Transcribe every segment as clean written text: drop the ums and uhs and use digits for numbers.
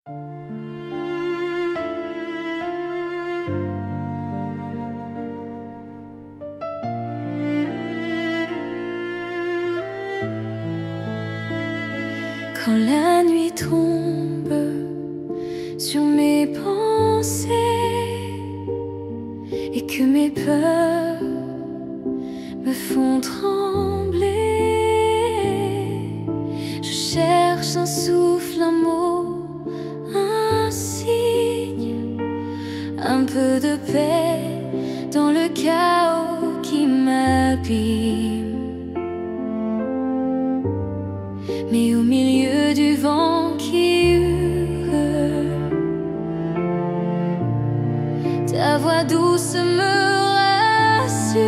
Quand la nuit tombe sur mes pensées et que mes peurs me font trembler, je cherche un souffle, un mot, un signe, un peu de paix dans le chaos qui m'abîme. Mais au milieu du vent qui hurle, ta voix douce me rassure.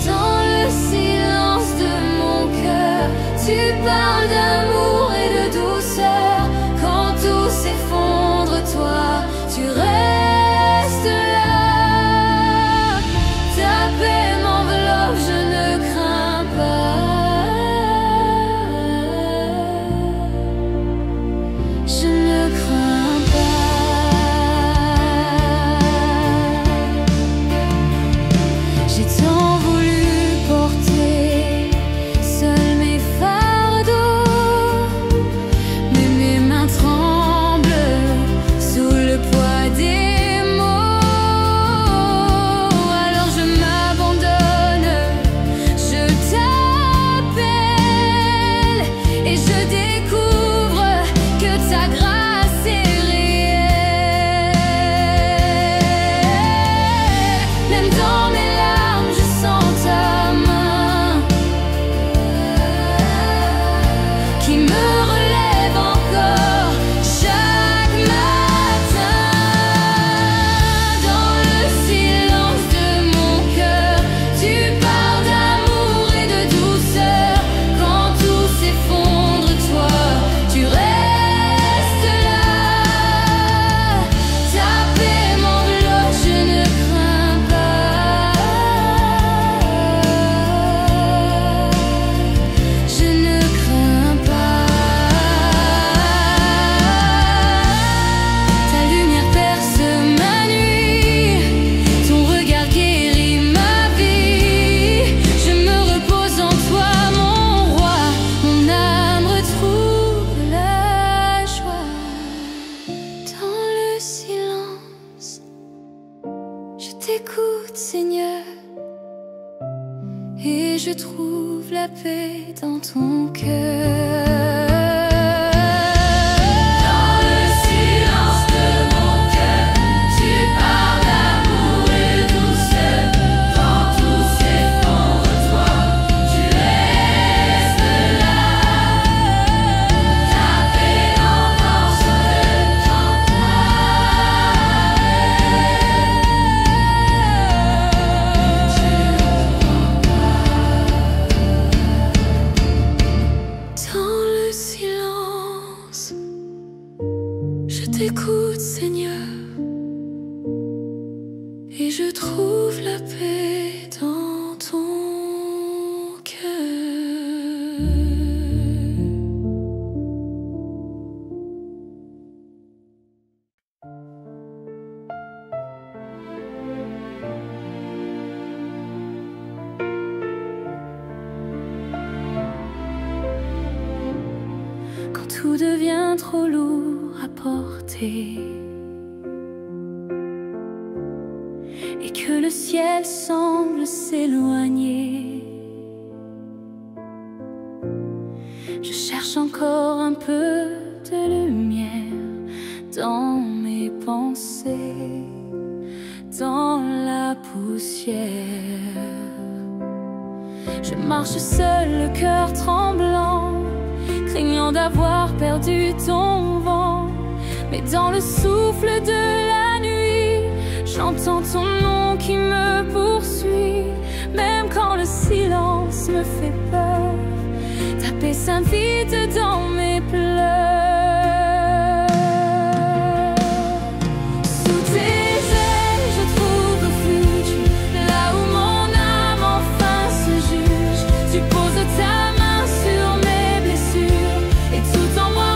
Dans le silence de mon cœur, tu parles d'amour et de douceur. Quand tout s'effondre, toi, tu restes là. Ta paix m'enveloppe, je ne crains pas. Je ne crains pas. J'ai tant voulu porter seul mes fardeaux, mais mes mains tremblent sous le poids des mots. Alors je m'abandonne, je t'appelle et je découvre que ta grâce est réelle. Même dans mes larmes, je sens ta main qui me relève encore chaque matin. Dans le silence de mon cœur, tu parles d'amour et de douceur. Quand tout s'effondre, toi, tu restes là. Ta paix m'enveloppe, je ne crains pas. Je ne crains pas. Ta lumière perce ma nuit, ton regard guérit ma vie. Je me repose en toi, mon roi, mon âme retrouve la joie. Dans le silence, je t'écoute, Seigneur, et je trouve la paix dans ton cœur. Dans le silence de mon cœur, tu parles d'amour et de douceur. Quand tout s'effondre, toi, tu restes là. Ta paix l'emporte sur le temps. Dans le silence, je t'écoute, Seigneur, et je trouve la paix dans ton cœur. Quand tout devient trop lourd à porter et que le ciel semble s'éloigner, je cherche encore un peu de lumière dans mes pensées, dans la poussière. Je marche seul, le cœur tremblant, craignant d'avoir perdu ton vent. Mais dans le souffle de la nuit, j'entends ton nom qui me poursuit. Même quand le silence me fait peur, ta paix s'invite dans mes pleurs. Sous tes ailes, je trouve refuge, là où mon âme enfin se juge. Tu poses ta main sur mes blessures et tout en moi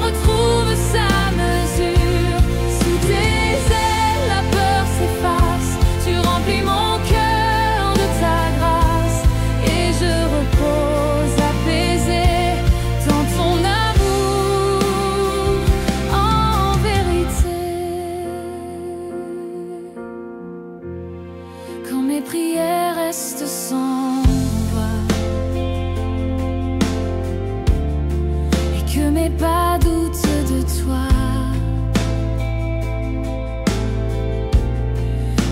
n'ai pas doute de toi.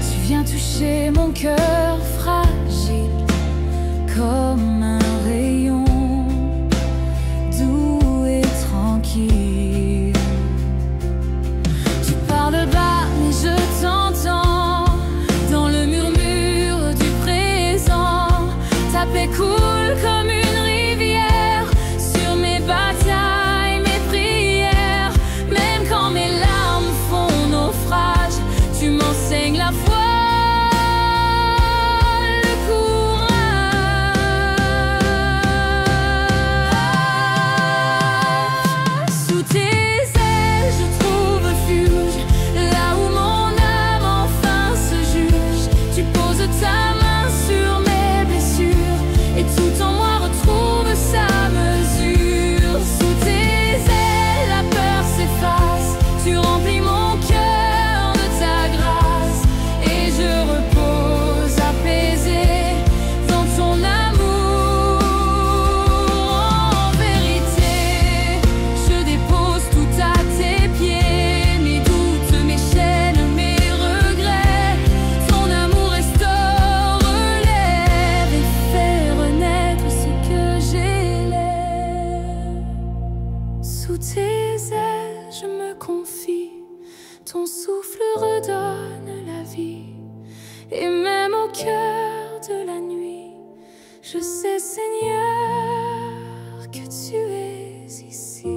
Tu viens toucher mon cœur fragile comme un rayon doux et tranquille. Tu parles bas mais je t'entends dans le murmure du présent. Ta paix coule comme une rivière sur mes batailles, mes prières. Même quand mes larmes font naufrage, tu m'enseignes la foi. Ton souffle redonne la vie, et même au cœur de la nuit, je sais, Seigneur, que tu es ici.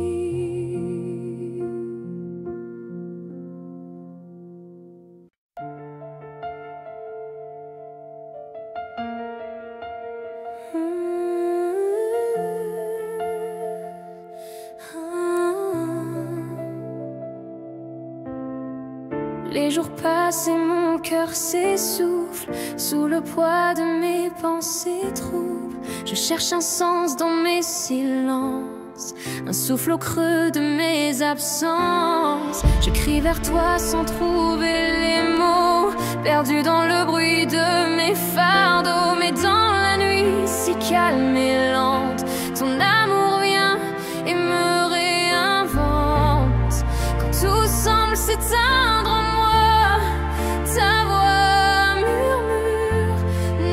Les jours passent et mon cœur s'essouffle sous le poids de mes pensées troubles. Je cherche un sens dans mes silences, un souffle au creux de mes absences. Je crie vers toi sans trouver les mots, perdu dans le bruit de mes fardeaux. Mais dans la nuit si calme et lente, ton amour vient et me réinvente. Quand tout semble s'éteindre en moi, ta voix murmure,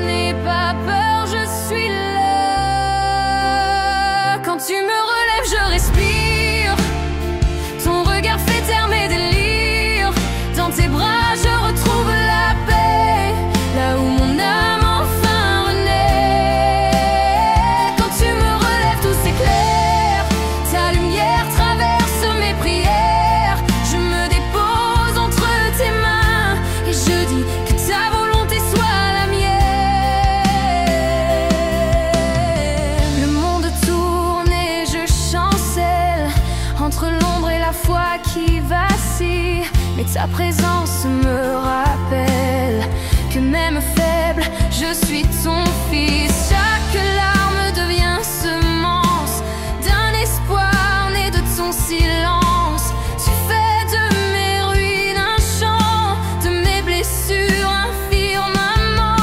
n'aie pas peur, je suis là. Quand tu me relèves, je respire. Ton regard fait taire mes délires. Dans tes bras, je retrouve la paix, là où mon âme enfin renaît. Quand tu me relèves, tout s'éclaire. Ta lumière traverse mes prières. Je me dépose entre tes mains et je dis que ta volonté soit la mienne. Le monde tourne et je chancelle entre l'ombre et la foi qui vacille. Mais ta présence me rappelle que même faible, je suis ton fils. Chaque larme devient semence d'un espoir né de ton silence. Tu fais de mes ruines un chant, de mes blessures un firmament.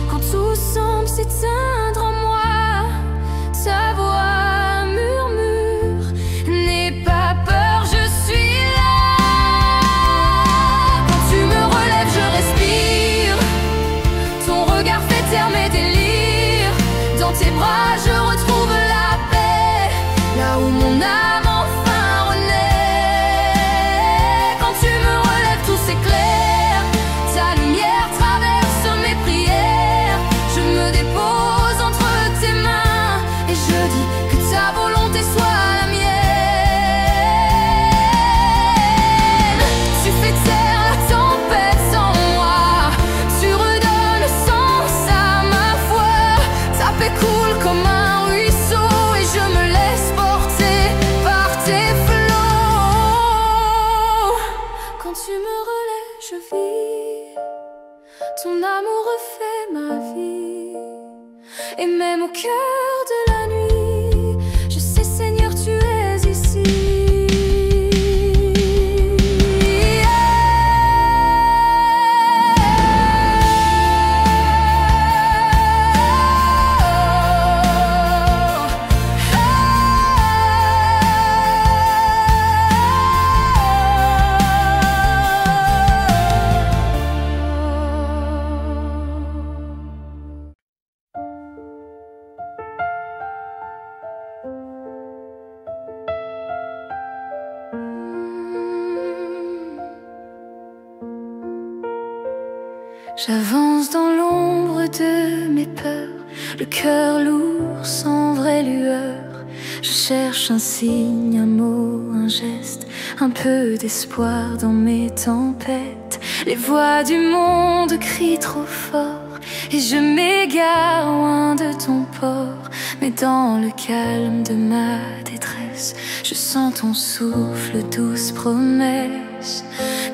Quand tout semble s'éteindre en moi, ta voix murmure, n'aie pas peur, je suis là. Quand tu me relèves, je respire. Ton regard fait taire mes délires. Dans tes bras, je retrouve la paix, là où mon âme enfin renaît. Quand tu me relèves, tout s'éclaire. Ta lumière traverse mes prières. Je me dépose entre tes mains et je dis que ta volonté soit la mienne. Tu fais taire la tempête en moi. Tu redonnes sens à ma foi. Ta paix coule comme un ruisseau et je me laisse porter par tes flots. Quand tu me relèves, je vis. Ton amour refait ma vie. Et même au cœur de la nuit, je sais, Seigneur, tu es ici. J'avance dans l'ombre de mes peurs, le cœur lourd sans vraie lueur. Je cherche un signe, un mot, un geste, un peu d'espoir dans mes tempêtes. Les voix du monde crient trop fort et je m'égare loin de ton port. Mais dans le calme de ma détresse, je sens ton souffle, douce promesse.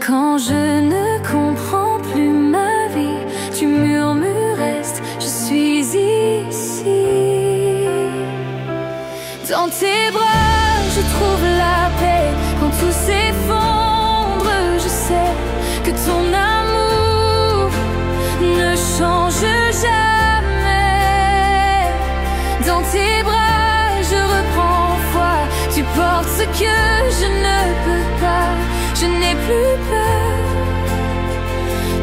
Quand je ne comprends plus ma vie, tu murmures reste, je suis ici. Dans tes bras, je trouve la paix. Quand tout s'effondre, je sais que ton amour ne change jamais. Dans tes bras, je reprends foi. Tu portes ce que je ne peux pas. Je n'ai plus peur,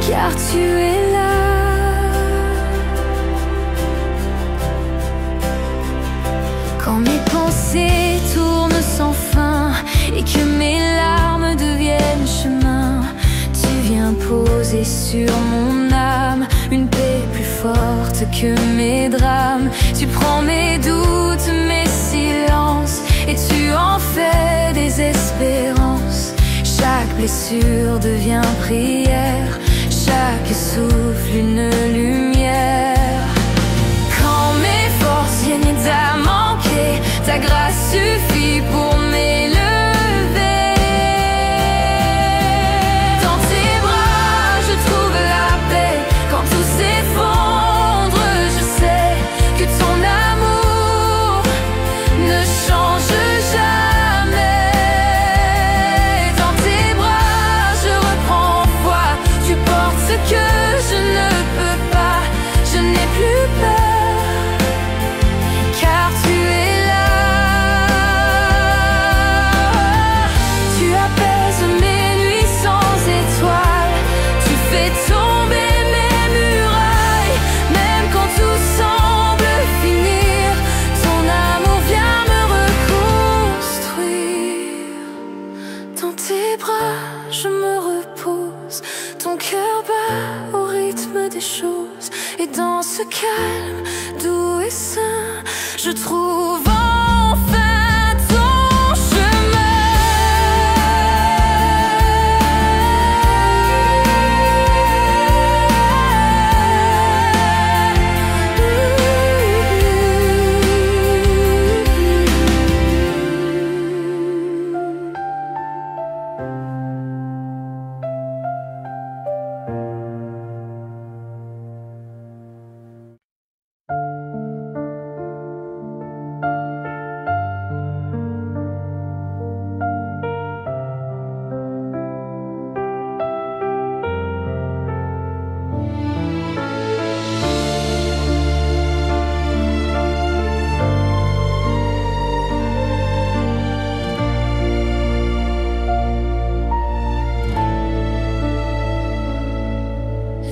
car tu es là. Quand mes pensées tournent sans fin et que mes larmes deviennent chemin, tu viens poser sur mon âme une paix plus forte que mes drames. Tu prends mes doutes, mes silences et tu en fais des espérances. Chaque blessure devient prière, chaque souffle une lumière. Quand mes forces viennent à manquer, ta grâce suffit pour m'élever. Dans tes bras, je trouve la paix. Quand tout s'effondre, je sais que ton amour ne change jamais. Dans tes bras, je reprends foi. Tu portes ce que je ne peux pas. Je n'ai plus peur, car tu es là. Tu apaises mes nuits sans étoiles. Tu fais tomber mes murailles. Même quand tout semble finir, ton amour vient me reconstruire. Dans tes bras, je me repose. Ton cœur bat au rythme des choses. Et dans ce calme doux et sain, je trouve enfin ton chemin.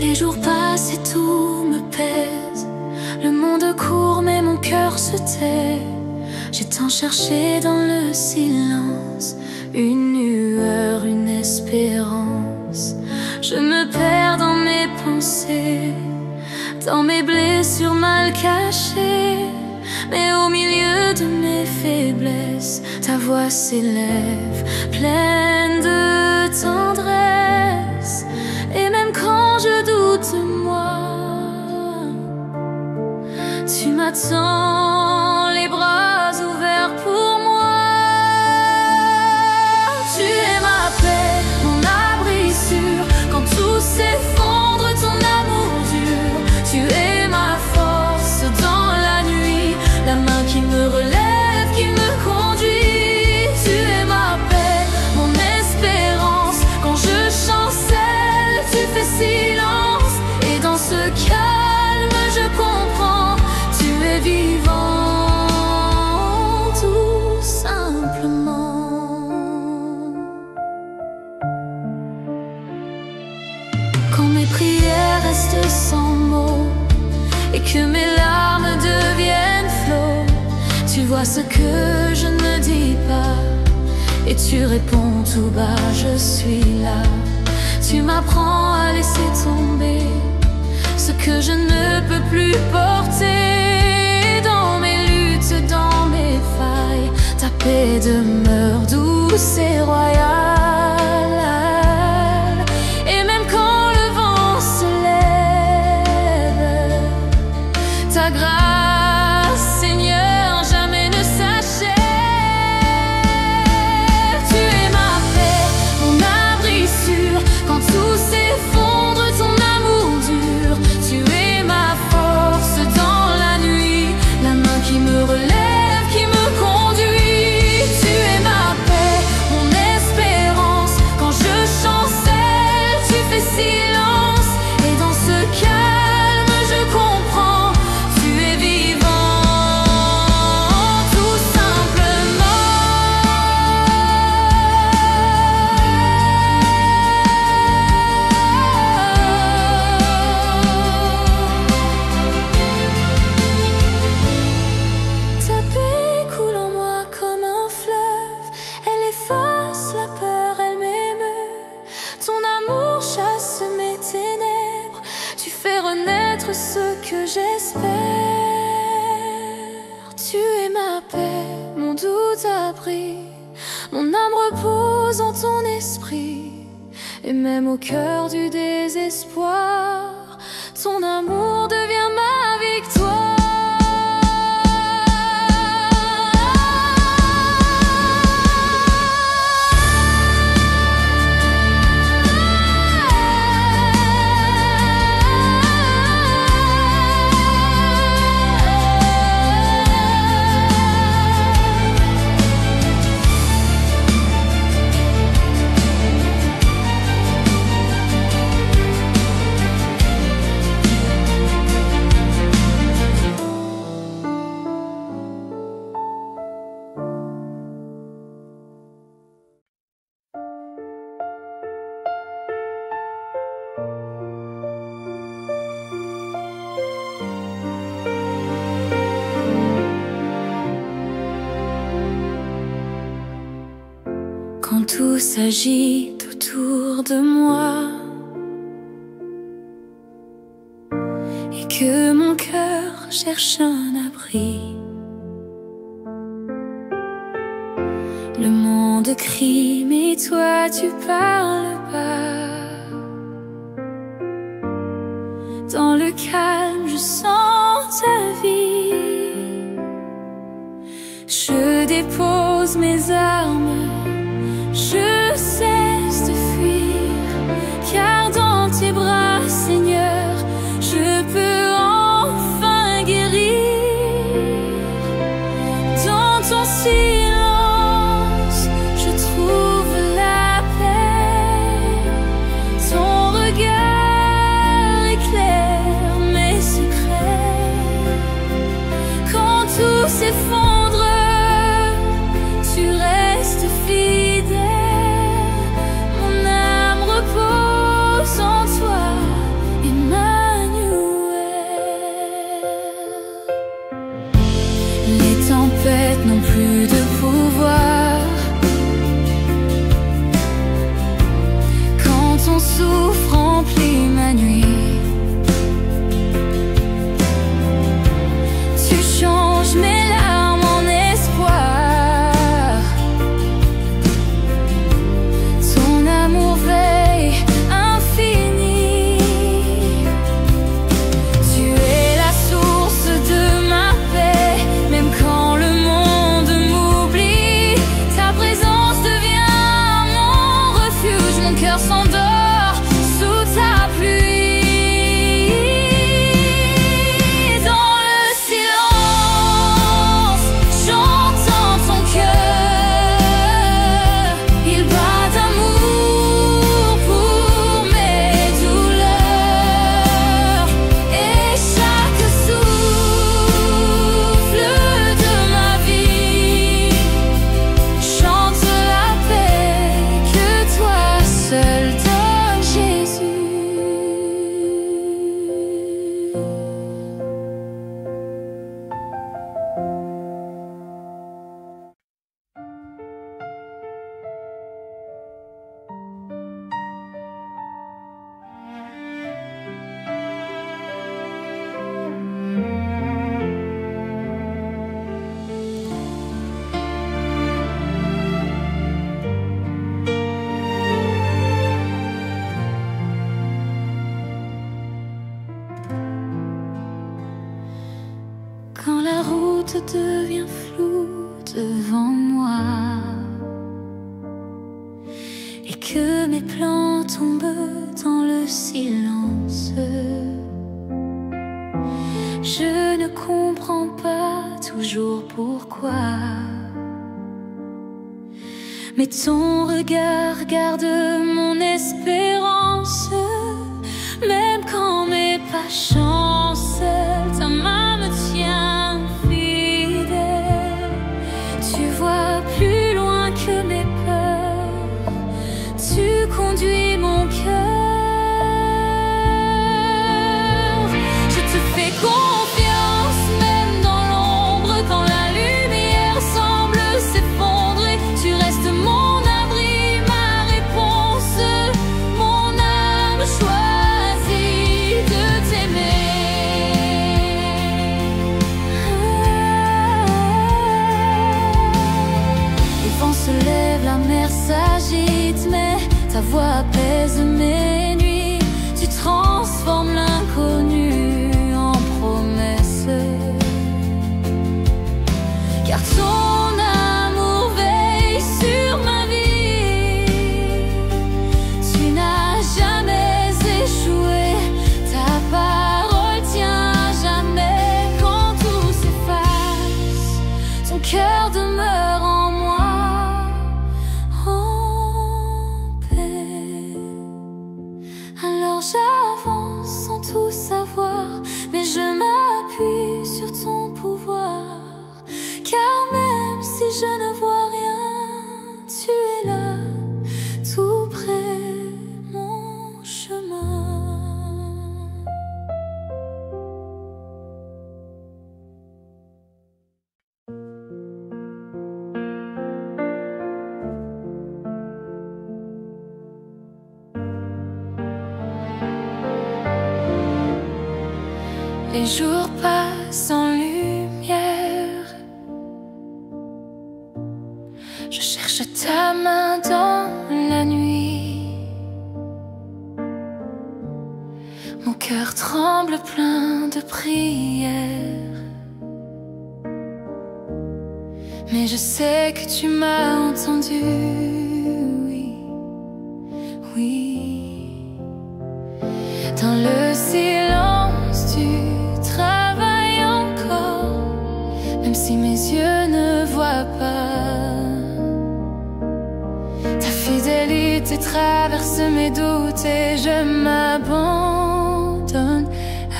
Les jours passent et tout me pèse. Le monde court mais mon cœur se tait. J'ai tant cherché dans le silence une lueur, une espérance. Je me perds dans mes pensées, dans mes blessures mal cachées. Mais au milieu de mes faiblesses, ta voix s'élève, pleine de tendresse. Et même quand je doute de moi, tu m'attends, les bras ouverts pour moi. Tu es ma paix, mon abri sûr. Quand tout s'effondre, ton amour dure. Tu es ma force dans la nuit, la main qui me relève, qui me conduit. Tu es ma paix, mon espérance. Quand je chancelle, tu fais silence. Et dans ce calme, je comprends, tu es vivant, tout simplement. Quand mes prières restent sans mots et que mes larmes deviennent flots, tu vois ce que je ne dis pas et tu réponds tout bas, je suis là. Tu m'apprends à laisser tomber ce que je ne peux plus porter. Dans mes luttes, dans mes failles, ta paix demeure douce et royale. Et même quand le vent se lève, ta grâce, Seigneur, jamais ne s'achève. Tu es ma paix, mon abri sûr, quand tout s'effondre, ton amour dure. Tu es ma force dans la nuit, la main qui me relève, qui me conduit. Tu es ma paix, mon espérance, quand je chancelle, tu fais silence. Et dans ce calme, je comprends, tu es vivant, tout simplement. Ta paix coule en moi comme un fleuve, elle efface la peur, elle m'émeut. Ton amour chasse mes ténèbres, tu fais renaître ce que j'espère. Tu es ma paix, mon doux abri, mon âme repose en ton esprit. Et même au cœur du désespoir, ton amour devient ma victoire. Quand tout s'agite autour de moi et que mon cœur cherche un abri, le monde crie, mais toi tu parles pas. Dans le calme, je sens ta vie. Je dépose mes armes, je cesse de fuir, car dans tes bras, Seigneur, je peux enfin guérir. Dans ton silence, je trouve la paix. Ton regard éclaire mes secrets. Quand tout s'effondre, tu restes. devient flou devant moi et que mes plans tombent dans le silence. Je ne comprends pas toujours pourquoi, mais ton regard garde mon espérance. Même quand mes pas chancellent, ta main me tient fidèle. Tu vois plus loin que mes peurs, tu conduis mon cœur. Je te fais confiance, même dans l'ombre, quand la lumière semble s'effondrer. Tu restes mon abri, ma réponse, mon âme choisit de t'aimer. Les vents se lèvent, la mer s'agite, mais ta voix apaise mes nuits. Tu transformes l'inconnu en promesse, car ton amour veille sur ma vie. Tu n'as jamais échoué, ta parole tient jamais. Quand tout s'efface, ton cœur demeure en moi, en paix. Alors j'avance sans tout savoir, mais je m'appuie sur ton pouvoir. Car même si je ne vois rien, tu es là, tout près mon chemin. Les jours passent sans lumière. Je cherche ta main dans la nuit. Mon cœur tremble plein de prières, mais je sais que tu m'as entendu. Oui, oui. Dans le silence du travail encore, même si mes yeux ne voient pas. Ta fidélité traverse mes doutes et je m'abandonne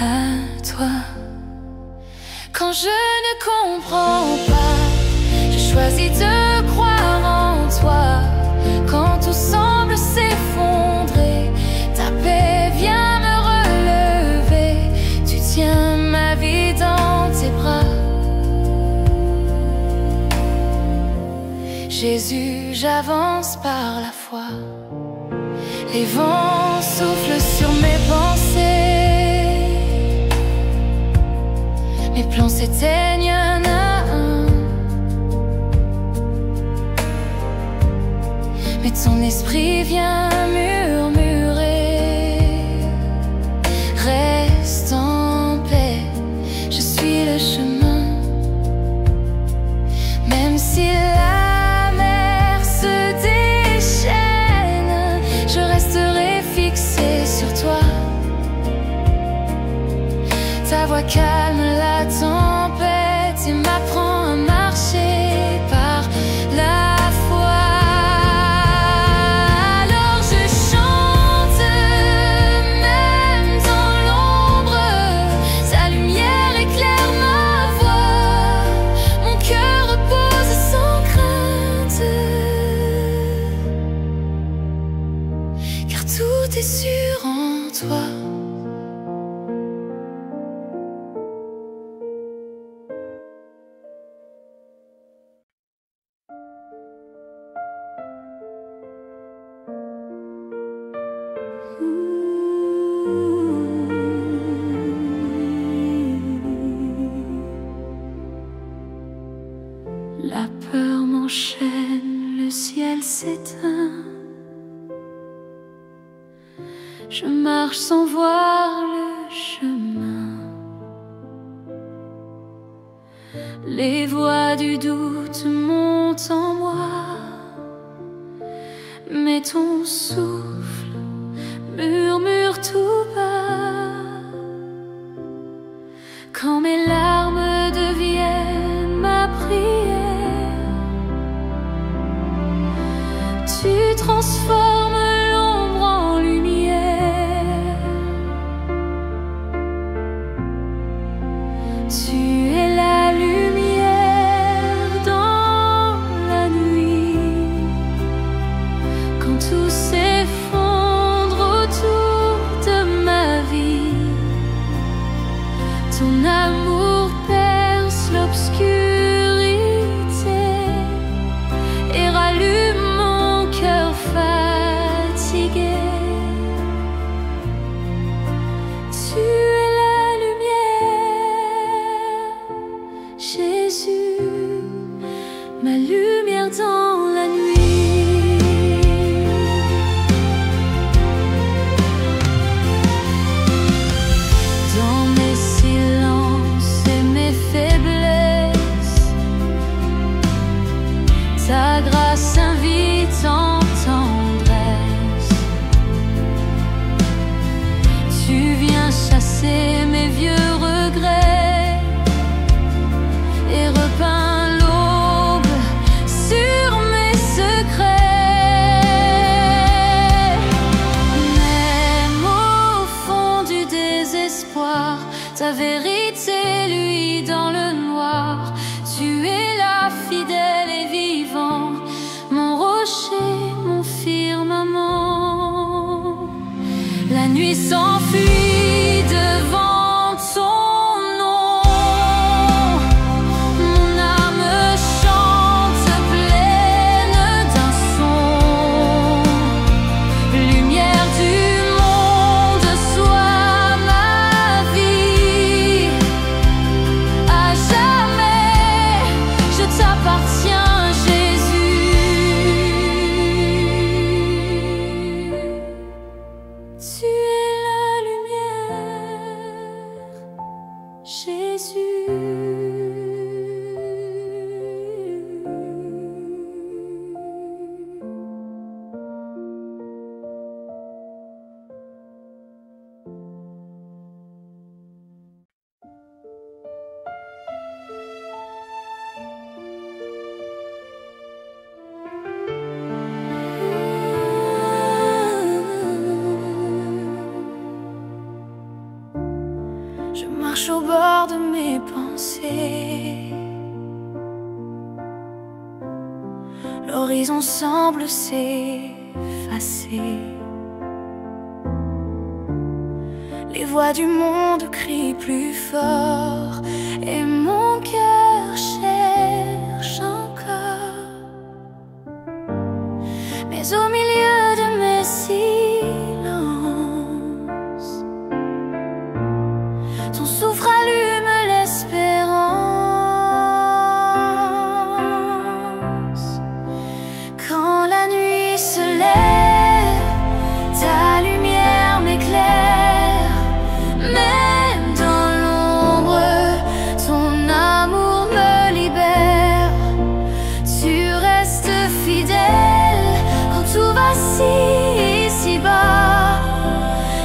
à toi. Quand je ne comprends pas, je choisis de croire en toi. Quand tout semble s'effondrer, ta paix vient me relever. Tu tiens ma vie dans tes bras. Jésus, j'avance par la foi. Les vents soufflent sur mes pensées, mes plans s'éteignent un à un, mais ton esprit vient murmurer. Reste en paix, je suis le chemin. Même si la mer se déchaîne, je resterai fixé sur toi. Ta voix calme la tempête et m'apprend à marcher par la foi. Alors je chante, même dans l'ombre, ta lumière éclaire ma voix. Mon cœur repose sans crainte, car tout est sûr en toi. La peur m'enchaîne, le ciel s'éteint. Je marche sans voir le chemin. Les voix du doute montent en moi, mais ton souffle murmure tout bas. Quand mes larmes deviennent ma prière, tu transformes l'ombre en lumière. Tu es la lumière dans la nuit. Quand tout s'effondre autour de ma vie, ton amour perce l'obscurité et rallume mon cœur fatigué. Tu es la lumière, Jésus, ma lumière dans la nuit. Dans mes silences et mes faiblesses, ta grâce invite en tendresse. Tu viens chasser mes vieux regrets et repeins l'aube sur mes secrets. Même au fond du désespoir, ta vérité luit dans le noir. Tu es là, fidèle et vivant, mon rocher, mon firmament. La nuit s'enfuit devant ton nom. Mon âme chante pleine d'un son. Lumière du monde, sois ma vie. À jamais, je t'appartiens, Jésus. Tu es la lumière, Jésus. Je marche au bord de mes pensées. L'horizon semble s'effacer. Les voix du monde crient plus fort et mon cœur cherche encore. Mais au milieu de mes silences, ton souffle allume l'espérance. Quand la nuit se lève, ta lumière m'éclaire. Même dans l'ombre, ton amour me libère. Tu restes fidèle quand tout vacille ici-bas.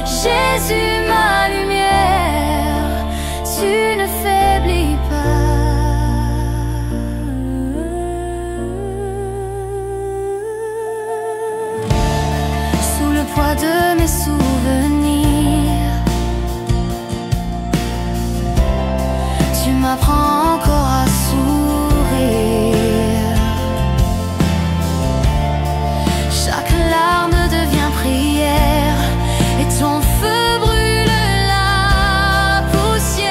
Jésus, ma lumière, tu ne faiblis pas. Sous le poids de mes souvenirs, tu m'apprends encore à sourire. Chaque larme devient prière et ton feu brûle la poussière.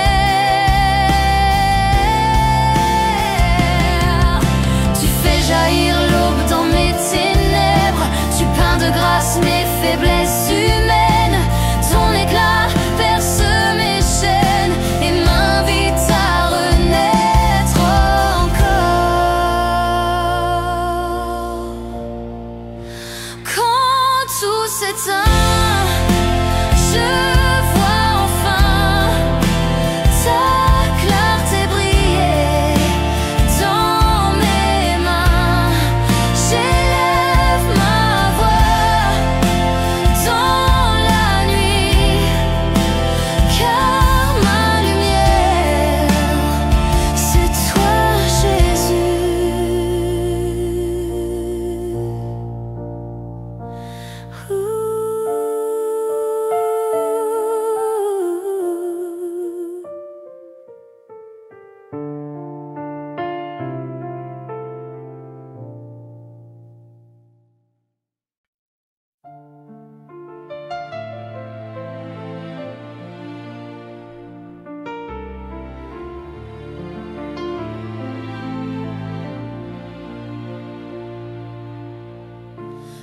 Tu fais jaillir l'aube dans mes ténèbres. Tu peins de grâce mes faiblesses humaines. Ton éclat perce mes chaînes et m'invite à renaître encore. Quand tout s'éteint, je vois enfin ta clarté briller.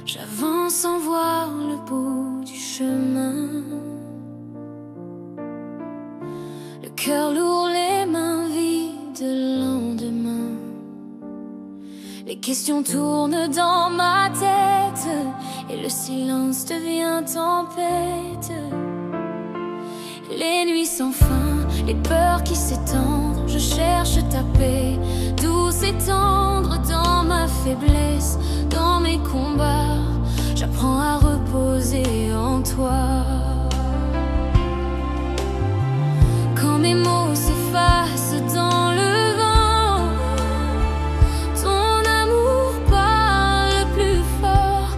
J'avance sans voir le bout du chemin, le cœur lourd, les mains vides, le lendemain. Les questions tournent dans ma tête et le silence devient tempête. Les nuits sans fin, les peurs qui s'étendent, je cherche ta paix, douce et tendre dans ma faiblesse, dans mes combats, j'apprends à reposer en toi. Quand mes mots s'effacent dans le vent, ton amour parle plus fort,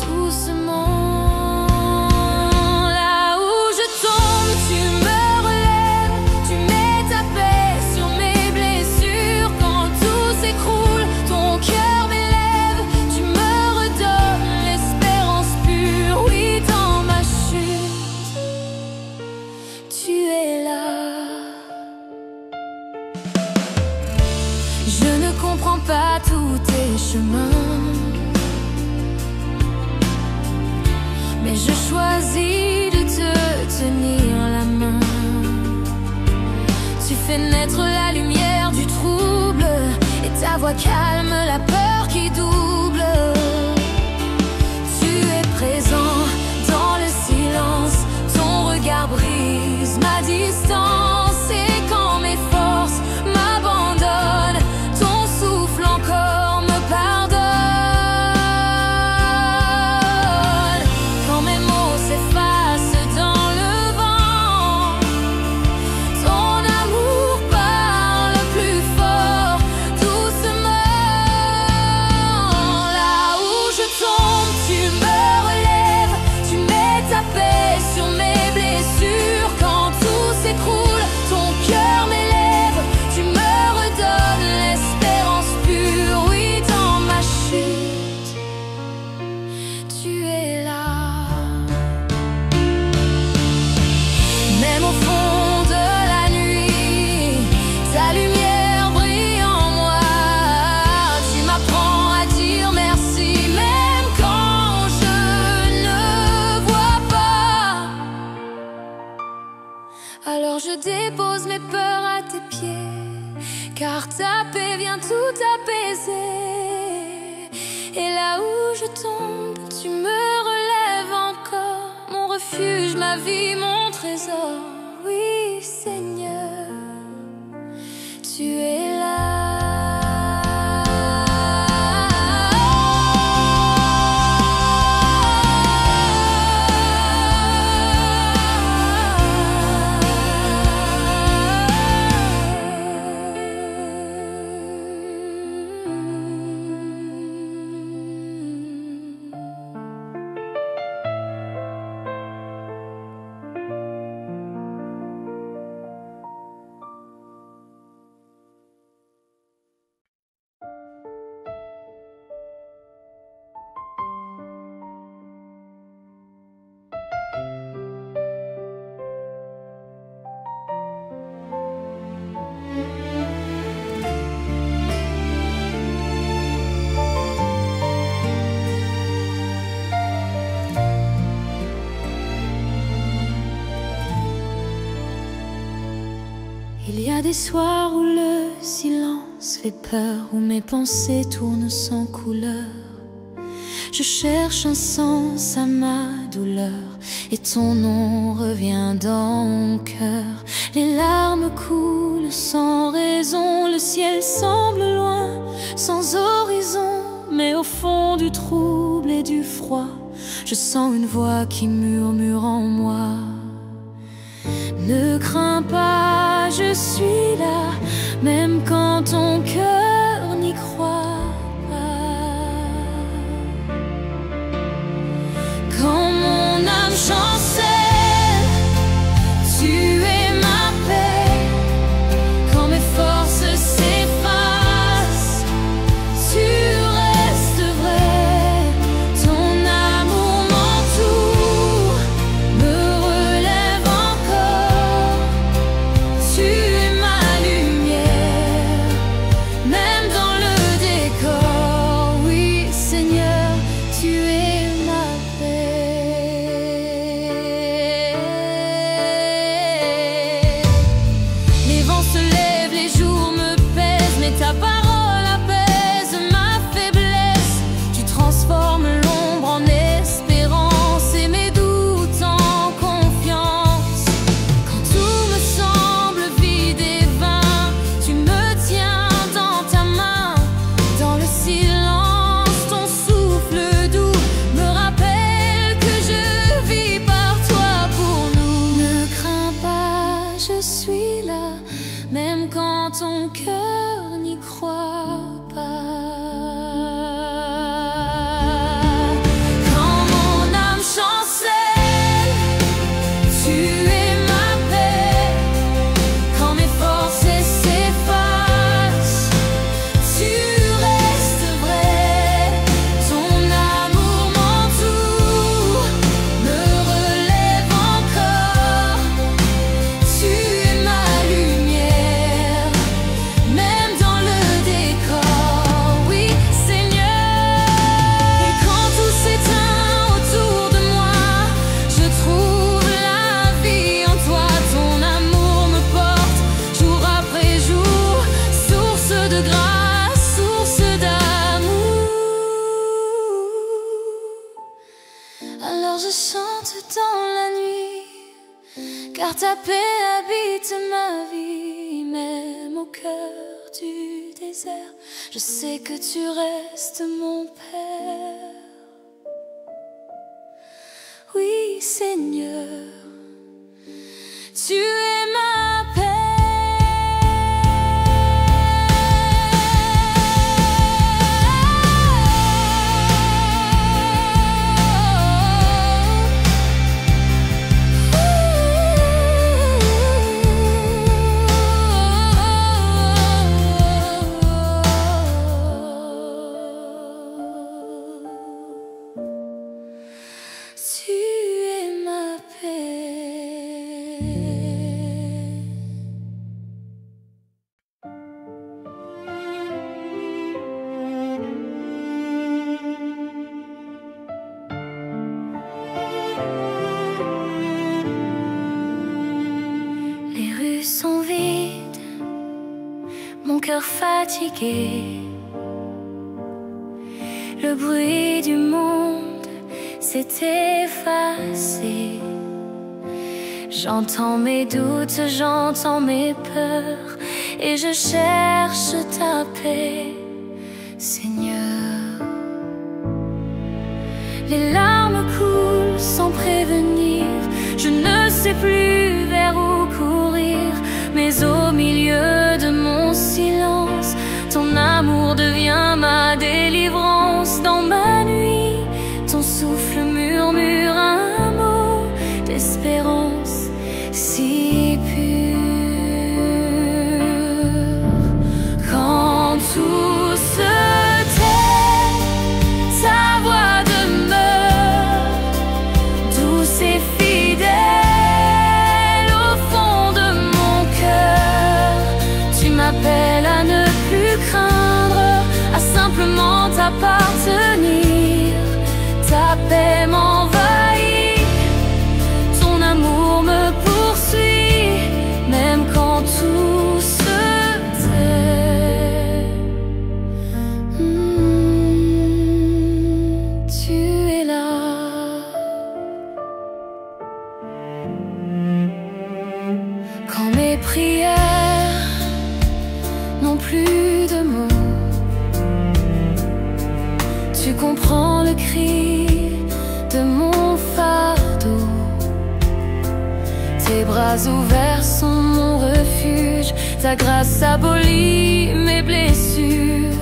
doucement. Là où je tombe, tu me relèves, tu mets ta paix sur mes blessures. Quand tout s'écroule, ton cœur m'élève, tu me redonnes l'espérance pure. Oui, dans ma chute, tu es là. Je ne comprends pas tous tes chemins, mais je choisis de te tenir la main. Tu fais naître la lumière du trouble et ta voix calme la peur qui double. Tu es présent dans le silence, ton regard brise ma distance. Et quand mes forces m'abandonnent, ton souffle encore me pardonne. Quand mes mots s'effacent dans le vent, ton amour parle plus fort, doucement. Là où je tombe, tu me relèves, tu mets ta paix sur mes blessures. Quand tout s'écroule, ton cœur m'élève, tu me redonnes l'espérance pure. Oui, dans ma chute, tu es là. Même au fond de la nuit, ta lumière brille en moi. Tu m'apprends à dire merci, même quand je ne vois pas. Alors je dépose mes peurs à tes pieds, car ta paix vient tout apaiser. Et là où je tombe, tu me relèves encore, mon refuge, ma vie, mon trésor. Oui, Seigneur, tu es Il y a des soirs où le silence fait peur, où mes pensées tournent sans couleur. Je cherche un sens à ma douleur, et ton nom revient dans mon cœur. Les larmes coulent sans raison, le ciel semble loin, sans horizon. Mais au fond du trouble et du froid, je sens une voix qui murmure en moi. Ne crains pas, je suis là, même quand ton cœur n'y croit pas. Quand mon âme chancelle, tu es ma paix. Quand mes forces s'effacent, tu restes vrai. Ton amour m'entoure, me relève encore. Tu es ma lumière, même je chante dans la nuit, car ta paix habite ma vie. Même au cœur du désert, je sais que tu restes mon Père. Oui, Seigneur, tu es ma paix. Tu es ma paix. Les rues sont vides, mon cœur fatigué. Le bruit du monde s'est effacé. J'entends mes doutes, j'entends mes peurs, et je cherche ta paix, Seigneur. Les larmes coulent sans prévenir, je ne sais plus vers où courir, mais au milieu de mon silence, ton amour devient ma délivrance. Dans ma nuit, ton souffle murmure un mot d'espérance si pur. Quand tout se tait, ta voix demeure douce et fidèle au fond de mon cœur. Tu m'appelles à ne plus craindre, à simplement t'appartenir. Ta paix m'envahit, ton amour me poursuit, même quand tout se tait. Tu es là. Quand mes prières n'ont plus de mots, tu comprends le cri de mon fardeau. Tes bras ouverts sont mon refuge, ta grâce abolit mes blessures.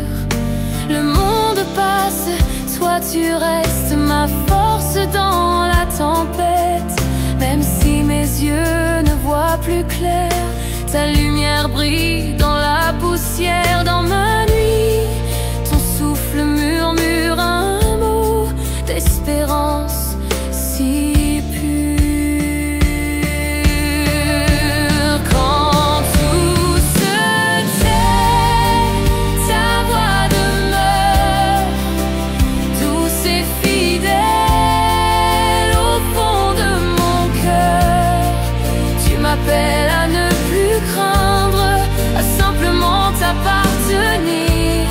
Le monde passe, toi tu restes ma force dans la tempête. Même si mes yeux ne voient plus clair, ta lumière brille dans la poussière. Dans ma nuit, ton souffle murmure un mot d'espérance si pur. Quand tout se tait, ta voix demeure douce et fidèle au fond de mon cœur. Tu m'appelles à ne plus craindre, à simplement t'appartenir.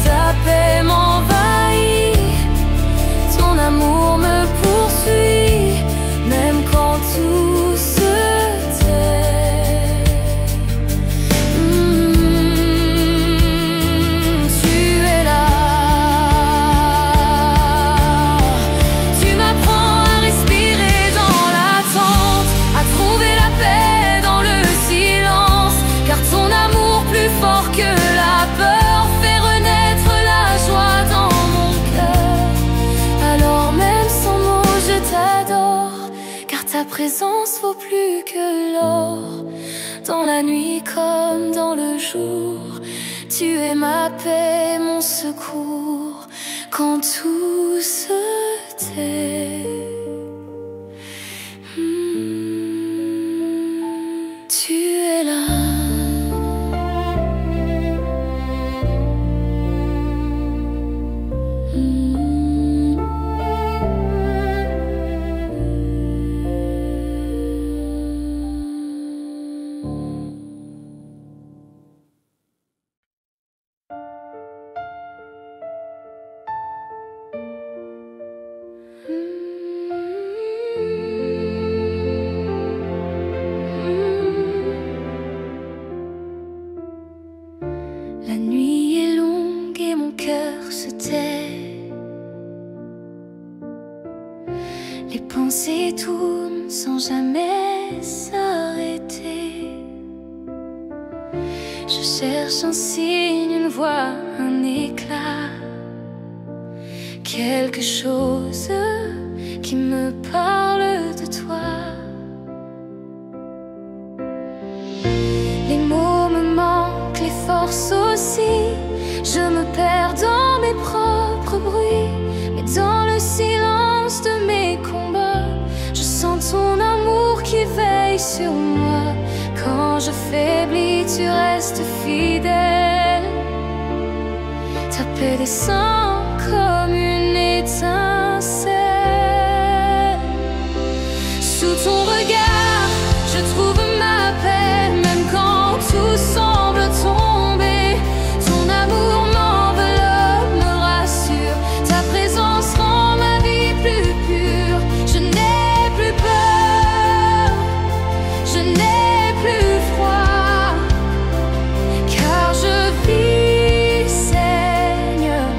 Ta paix m'envahit, ton amour me poursuit, même quand tout se tait. Tu es là. Tu m'apprends à respirer dans l'attente, à trouver la paix dans le silence, car ton amour plus fort que la peur fait renaître la joie dans mon cœur. Alors même sans mots je t'adore, car ta présence vaut plus que l'or. Dans la nuit comme dans le jour, tu es ma paix, mon secours. Quand tout se tait, tu es là. Les pensées tournent sans jamais s'arrêter. Je cherche un signe, une voix, un éclat, quelque chose qui me parle de toi. Les mots me manquent, les forces aussi. Je me perds dans mes propres bruits, mais dans le silence de mes combats, je sens ton amour qui veille sur moi. Quand je faiblis, tu restes fidèle. Ta paix descend comme une étincelle. Sous ton regard, je trouve ma paix, même quand tout semble tomber. Ton amour m'enveloppe, me rassure. Ta présence rend ma vie plus pure. Je n'ai plus peur, je n'ai plus froid, car je vis, Seigneur,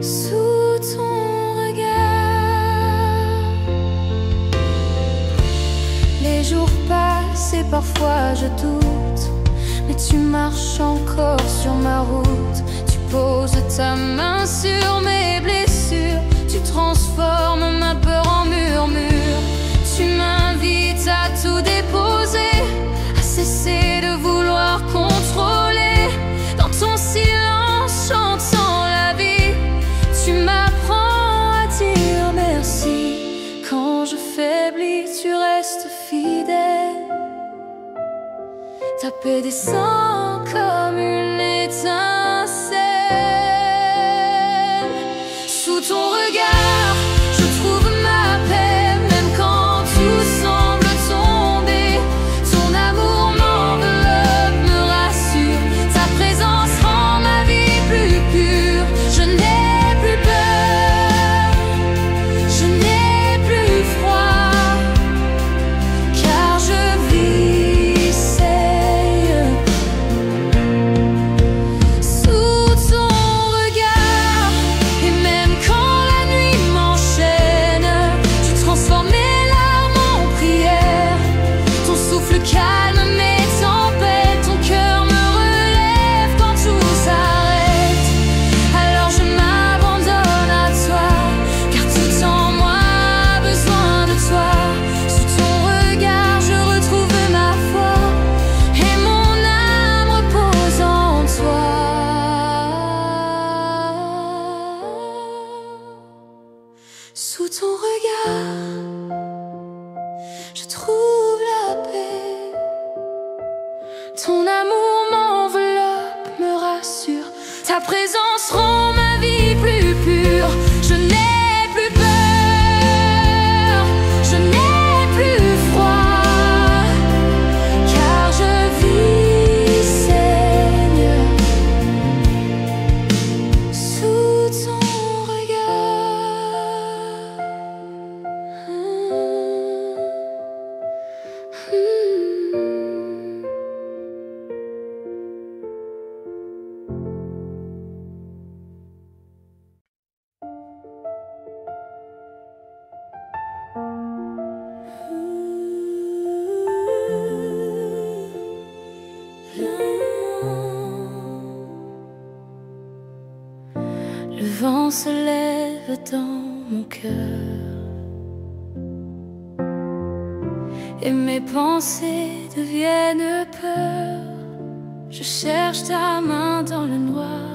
sous ton regard. Les jours passent et parfois je doute, mais tu marches encore sur ma route. Tu poses ta main sur mes blessures. Tu transformes ma peur en murmure. Tu m'invites à tout déposer, à cesser de vouloir contrôler. Dans ton silence, chantant la vie, tu m'apprends à dire merci. Quand je faiblis, tu restes fidèle. Ta paix descend comme une étincelle. Sous ton regard, je trouve ma paix, même quand tout semble tomber. Ton amour m'enveloppe, me rassure. Ta présence rend ma vie plus pure. Je n'ai plus peur, je n'ai plus froid, car je vis, Seigneur, sous ton regard. Et même quand la nuit m'enchaîne, tu transformes mes larmes en prière. Ton souffle calme mes tempêtes. Ton cœur me relève quand tout s'arrête. Alors je m'abandonne à toi, car tout en moi a besoin de toi. Sous ton regard, je retrouve ma foi, et mon âme repose en toi. Sous ton regard, je trouve la paix. Ton amour m'enveloppe, me rassure. Ta présence rend ma vie plus pure. Je n'ai plus peur, je n'ai plus froid, car je vis, Seigneur, sous ton regard. Le vent se lève dans mon cœur et mes pensées deviennent peur. Je cherche ta main dans le noir,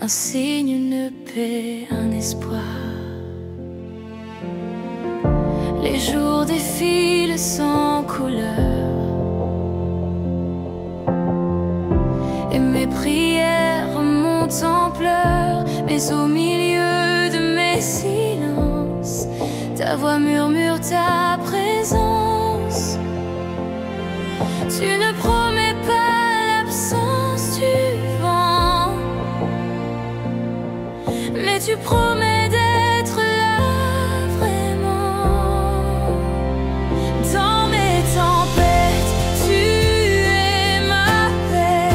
un signe, une paix, un espoir. Les jours défilent sans couleur et mes prières montent en pleurs. Mais au milieu de mes silences, ta voix murmure ta présence. Tu ne promets pas l'absence du vent, mais tu promets d'être là vraiment. Dans mes tempêtes, tu es ma paix.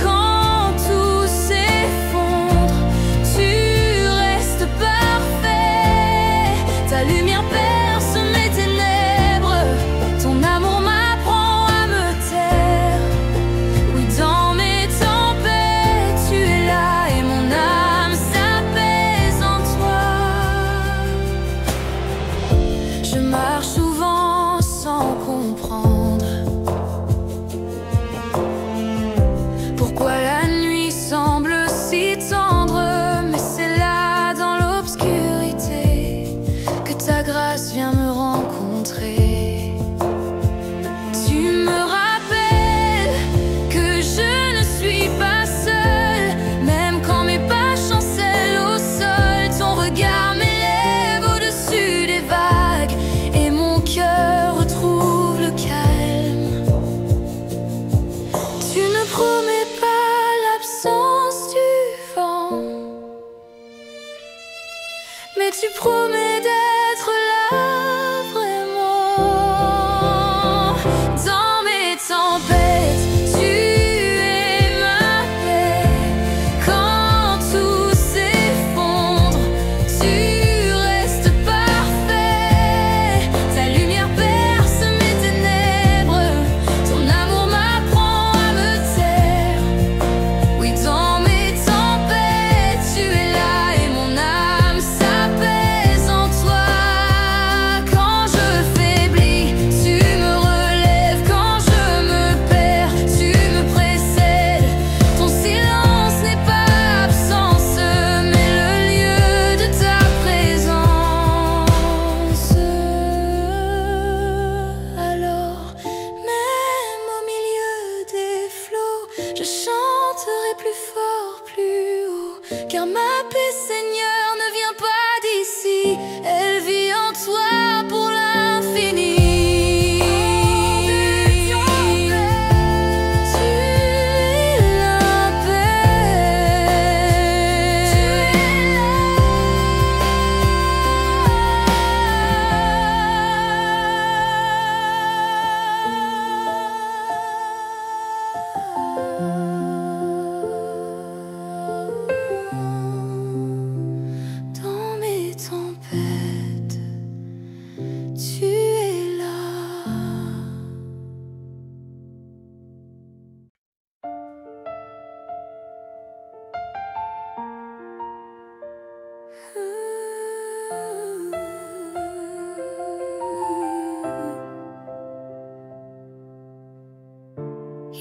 Quand tout s'effondre, tu restes parfait. que tu promets d'être là vraiment. Dans mes tempêtes, tu es ma paix. Quand tout s'effondre, tu restes parfait. Ta lumière perce mes ténèbres, ton amour m'apprend à me taire. Oui, dans mes tempêtes, tu es là et mon âme s'apaise en toi. Quand je faiblis, tu me relèves. Quand je me perds, tu me précèdes. Ton silence n'est pas absence, mais le lieu de ta présence. Alors, même au milieu des flots, je chanterai plus fort, plus haut, car ma paix, Seigneur, ne vient pas d'ici, elle vit en toi pour l'infini. Tu es la Dans mes tempêtes, tu es là.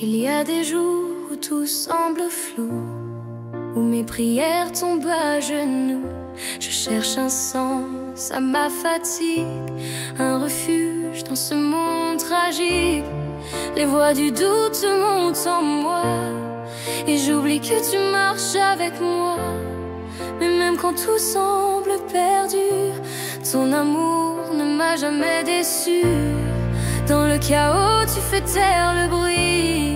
Il y a des jours où tout semble flou, où mes prières tombent à genoux. Je cherche un sens à ma fatigue, un refuge dans ce monde tragique. Les voix du doute montent en moi, et j'oublie que tu marches avec moi. Mais même quand tout semble perdu, ton amour ne m'a jamais déçu. Dans le chaos, tu fais taire le bruit.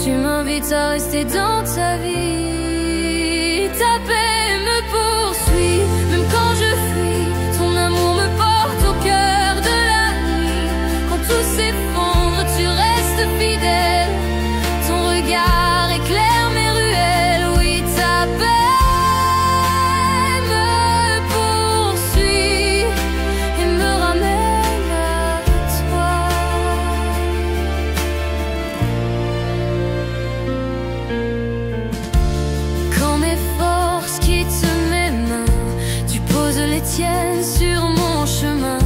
Tu m'invites à rester dans ta vie. Ta paix me poursuit, même quand je fuis. Ton amour me porte au cœur de la nuit. Quand tout s'effondre, tu restes fidèle. Ton regard éclaire mes ruelles. Oui, ta paix me poursuit et me ramène à toi. Quand mes forces quittent mes mains, tu poses les tiennes sur mon chemin.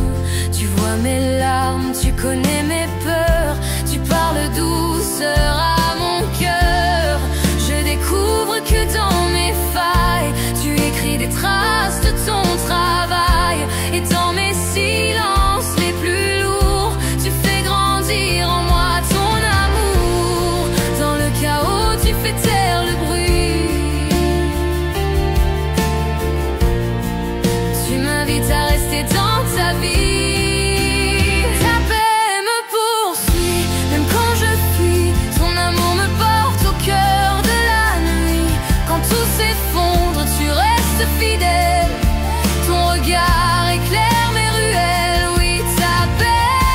Tu vois mes larmes, tu connais mes peurs. Tu parles douceur à mon cœur. Je découvre que dans mes failles, tu écris des traces de ton travail. Et dans mes silences les plus lourds, tu fais grandir en moi ton amour. Dans le chaos, tu fais taire le bruit. Tu m'invites à rester dans ta vie. Ta paix me poursuit, même quand je fuis. Ton amour me porte au cœur de la nuit. Quand tout s'effondre, tu restes fidèle. Ton regard éclaire mes ruelles. Oui, ta paix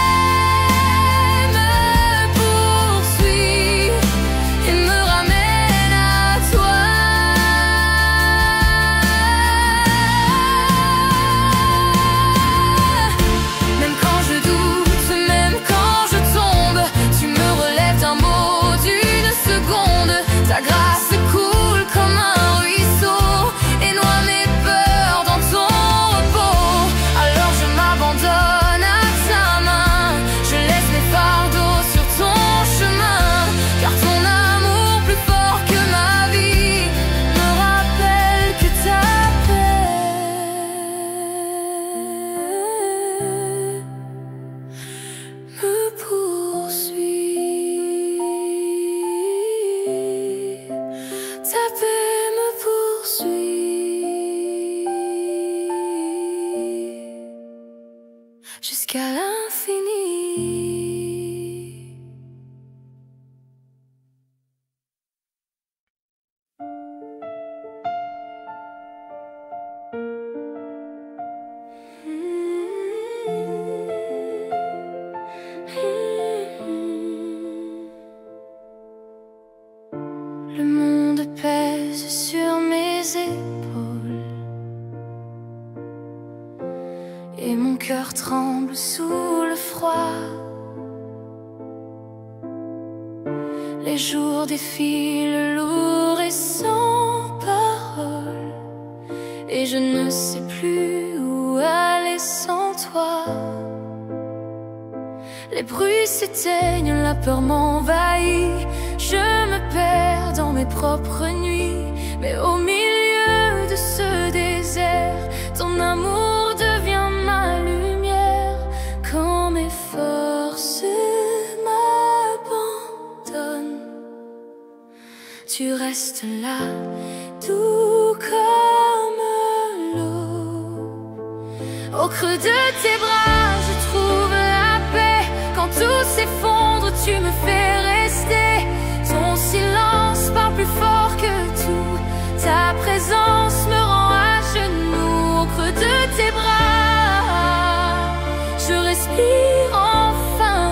me poursuit et me ramène pèse sur mes épaules et mon cœur tremble sous le froid. Les jours défilent lourds et sans parole, et je ne sais plus où aller sans toi. Les bruits s'éteignent, la peur m'envahit. Je me perds dans mes propres nuits, mais au milieu de ce désert, ton amour devient ma lumière. Quand mes forces m'abandonnent, tu restes là, tout comme l'eau. Au creux de tes bras, je trouve la paix. Quand tout s'effondre, tu me fais rester. Ton silence parle plus fort que tout. Ta présence me rend à genoux. Au creux de tes bras, je respire enfin,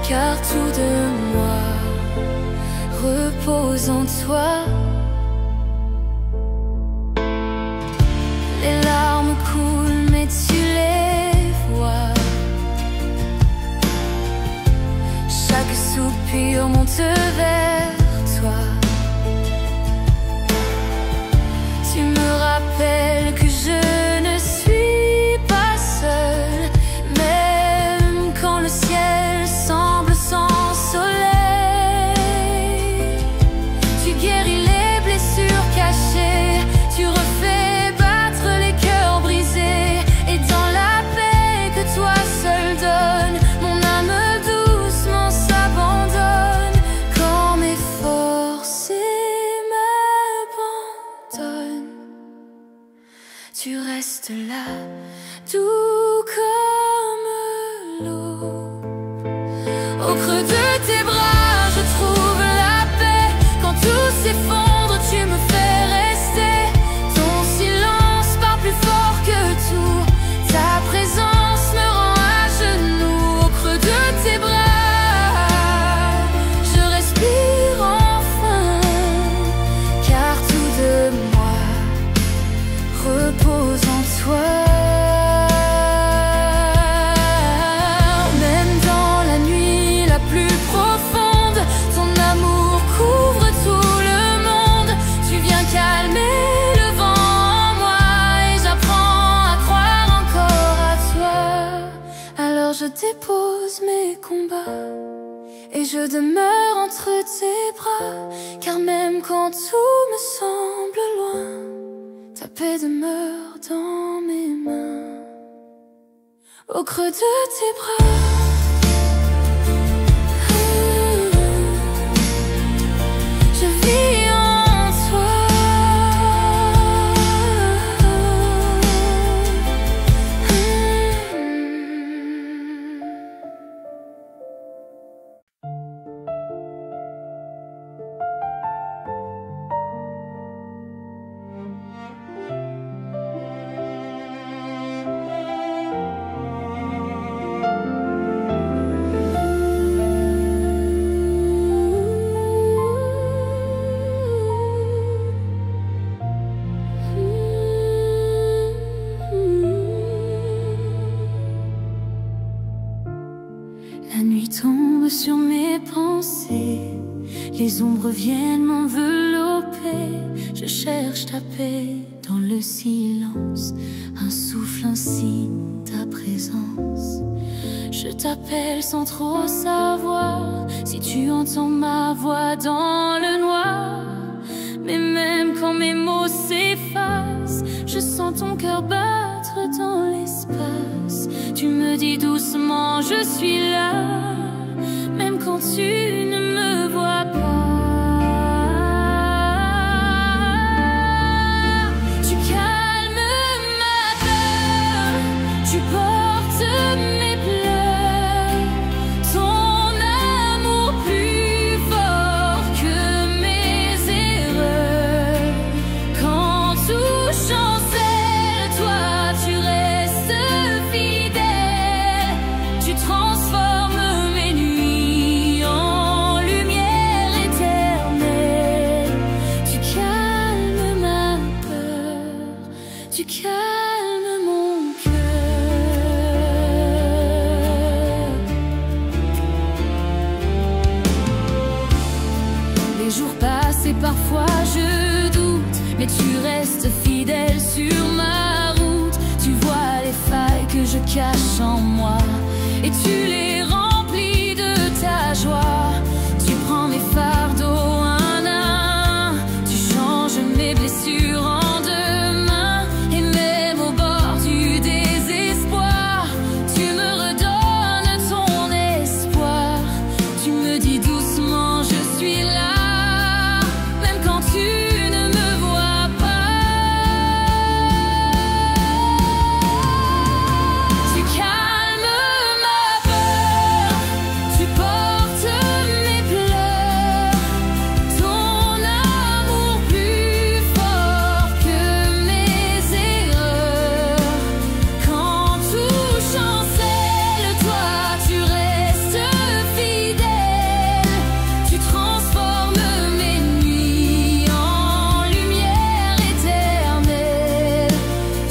car tout de moi repose en toi. Les larmes coulent, mais tu les vois. Chaque soupir monte vers toi. Tu me rappelles que je ne suis pas seule, même quand le ciel semble sans soleil. Tu guéris les blessures cachées, tu refais battre les cœurs brisés. Et dans la paix que toi seul donnes, mon âme doucement s'abandonne. Quand mes forces m'abandonnent, tu restes là, tout comme l'eau. Au creux de tes bras, je trouve la paix. Quand tout s'effondre, tu me fais rester. Ton silence parle plus fort que tout. Ta présence me rend à genoux. Au creux de tes bras, je respire enfin, car tout de moi repose en toi. Même dans la nuit la plus profonde, ton amour couvre tout le monde. Tu viens calmer le vent en moi, et j'apprends à croire encore à toi. Alors je dépose mes combats et je demeure entre tes bras, car même quand tout me semble loin, ta paix demeure dans mes mains. Au creux de tes bras, je vis en toi. La nuit tombe sur mes pensées, les ombres viennent m'envelopper. Je cherche ta paix dans le silence, un souffle, un signe, ta présence. Je t'appelle sans trop savoir si tu entends ma voix dans le noir. Mais même quand mes mots s'effacent, je sens ton cœur battre dans l'espace. Tu me dis doucement, je suis là, même quand tu ne me vois pas. Tu calmes ma peur, tu portes mes pleurs. Ton amour plus fort que mes erreurs. Quand tout chancelle, toi tu restes fidèle. Tu transformes mes nuits en jours passent et parfois je doute, mais tu restes fidèle sur ma route. Tu vois les failles que je cache en moi et tu les remplis de ta joie. Tu prends mes fardeaux un à un, tu changes mes blessures en demain. Et même au bord du désespoir, tu me redonnes ton espoir. Tu me dis doucement je suis là, même quand tu ne me vois pas. Tu calmes ma peur, tu portes mes pleurs. Ton amour plus fort que mes erreurs. Quand tout chancelle, toi tu restes fidèle. Tu transformes mes nuits en lumière éternelle.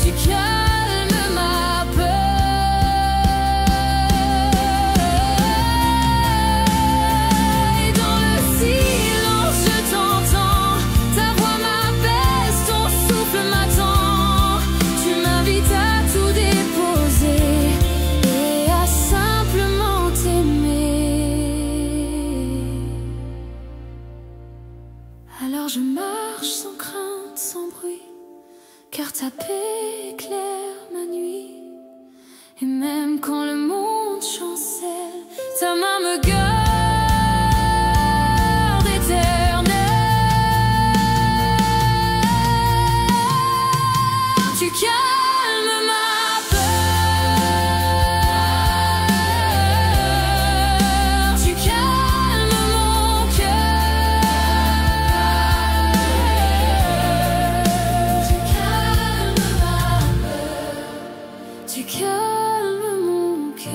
Tu calmes ma peur. Et dans le silence je t'entends, ta voix m'apaise, ton souffle m'attend. Tu m'invites à tout déposer et à simplement t'aimer. Alors je marche sans crainte, sans bruit, car ta paix éclaire ma nuit. Et même quand le monde chancelle, ta main me garde éternelle. Tu calmes ma peur, tu calmes mon cœur. Tu calmes ma peur, tu calmes mon cœur.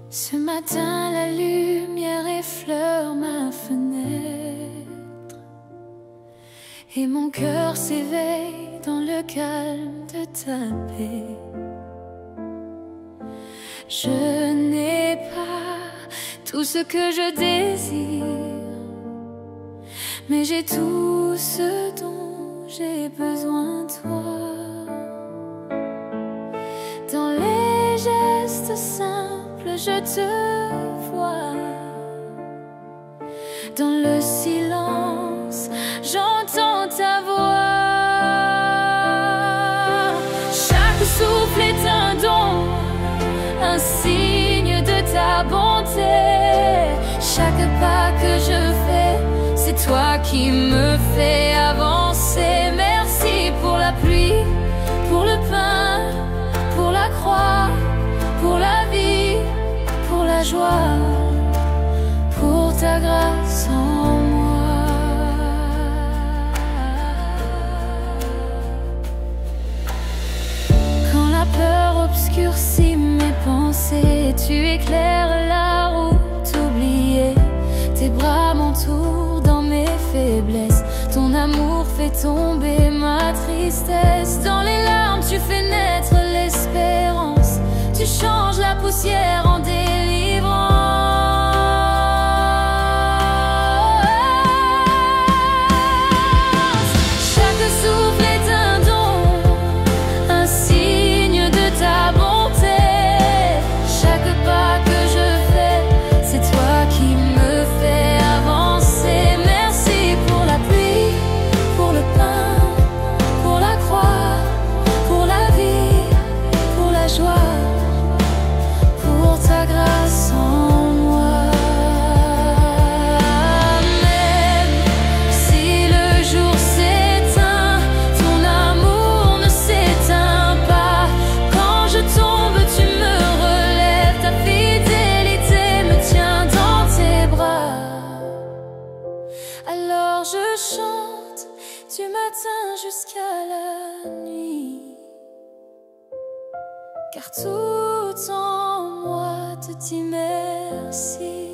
Ce matin, la lumière effleure ma fenêtre et mon cœur s'éveille dans le calme de ta paix. Je n'ai pas tout ce que je désire, mais j'ai tout ce dont j'ai besoin, toi. Dans les gestes simples, je te vois. Dans le silence, j'entends ta voix. Chaque souffle est un don, un signe de ta bonté. Chaque pas que je fais, c'est toi qui me fais avancer. Merci pour la pluie, pour le pain, pour la croix, pour la vie, pour la joie, pour ta grâce en moi. Quand la peur obscurcit mes pensées, tu éclaires la route oubliée. Tes bras m'entourent dans mes faiblesses, ton amour fait tomber ma tristesse. Dans les larmes, tu fais naître l'espérance, tu changes la poussière en délivrance. Chaque souffle est un don, un signe de ta bonté. Chaque pas que je fais, c'est toi qui me fais avancer. Merci pour la pluie, pour le pain, pour la croix, pour la vie, pour la car tout en moi te dit merci.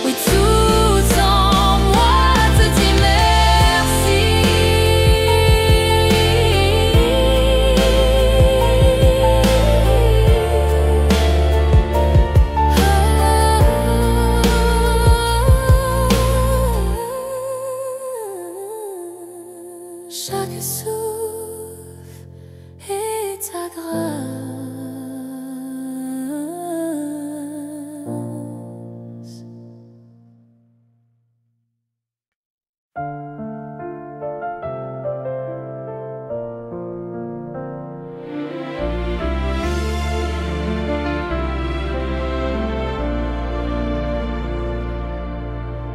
Oui, tout en moi te dit merci. Chaque souffle est ta grâce.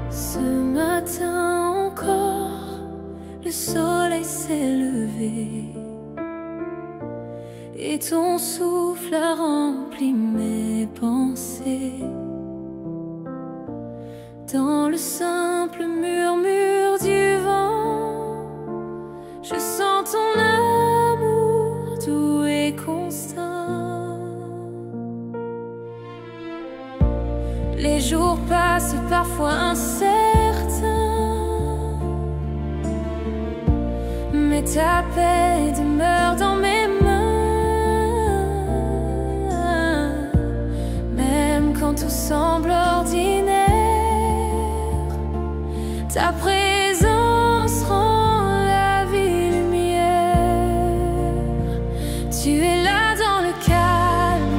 Ce matin encore, le soleil s'est levé et ton souffle a rempli mes pensées. Dans le simple murmure du vent, je sens ton amour doux et constant. Les jours passent parfois incertains, mais ta paix demeure dans mes mains. Même quand tout semble ordinaire, ta présence rend la vie lumière. Tu es là dans le calme,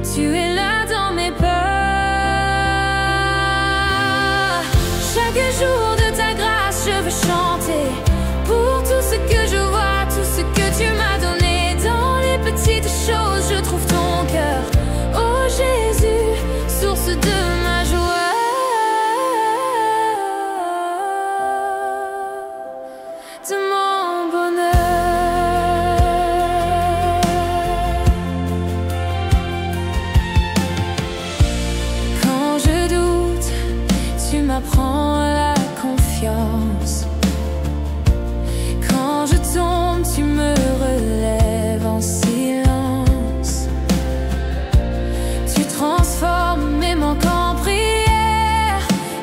tu es là dans mes peurs. Chaque jour de ta grâce, je veux chanter pour tout ce que je vois, tout ce que tu m'as donné. Dans les petites choses, je trouve ton cœur. Oh Jésus, source de ma joie, de mon bonheur. Quand je doute, tu m'apprends la confiance. Quand je tombe, tu me relèves en silence. Tu transformes mes manques en prière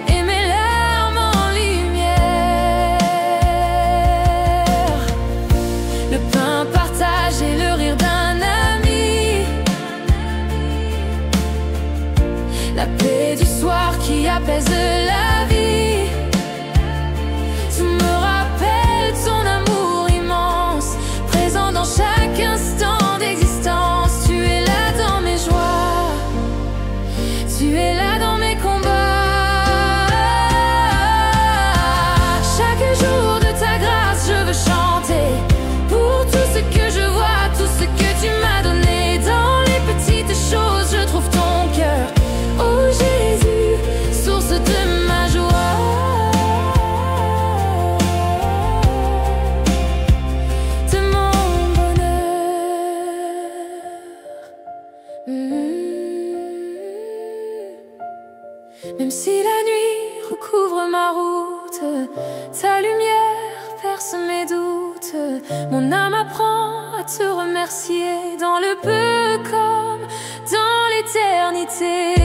et mes larmes en lumière. Le pain partagé, le rire d'un ami, la paix du soir qui apaise la vie. Tu me rappelles ton amour immense, présent dans chaque instant d'existence. Tu es là dans mes joies, tu es là dans mes combats. Chaque jour de ta grâce, je veux chanter pour tout ce que je vois, tout ce que tu m'as donné. Dans les petites choses, je trouve ton cœur. Oh Jésus, source de ma joie, de mon bonheur. Même si la nuit recouvre ma route, ta lumière perce mes doutes. Mon âme apprend à te remercier dans le peu comme dans l'éternité.